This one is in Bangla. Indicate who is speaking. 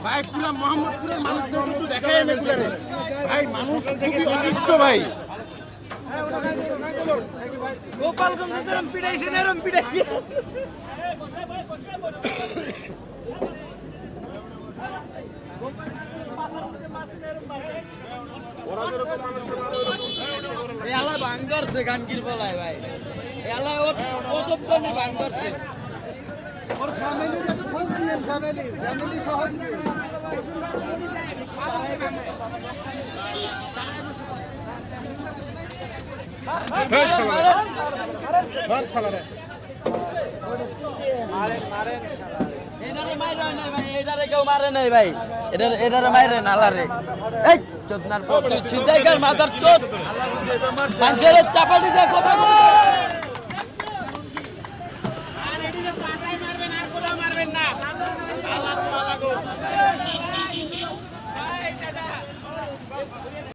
Speaker 1: ভাই পুরা মোহাম্মদপুরের মানুষদের কিন্তু দেখায় না ভাই, মানুষ খুবই অতিষ্ঠ ভাই। গোপালগঞ্জে যেরকম পিটাইছে এরকম পিটাই।
Speaker 2: এলা ভাঙ করছে গানকির বলায় ভাই, এলা ও তো ভাঙ করছে।
Speaker 1: ওর ফ্যামিলির একটু খোঁজ নিয়েন, ফ্যামিলি সহ দিবেন।
Speaker 2: এটারে মাইরা নাই ভাই, এটারে কেউ মারে নাই ভাই, এটারে মাইরে নালারে। এই চোদনার প্রতি চিন্তাই কর মাথার চোদ, মানুষের চাপাটি দেখো
Speaker 1: মারবেন না।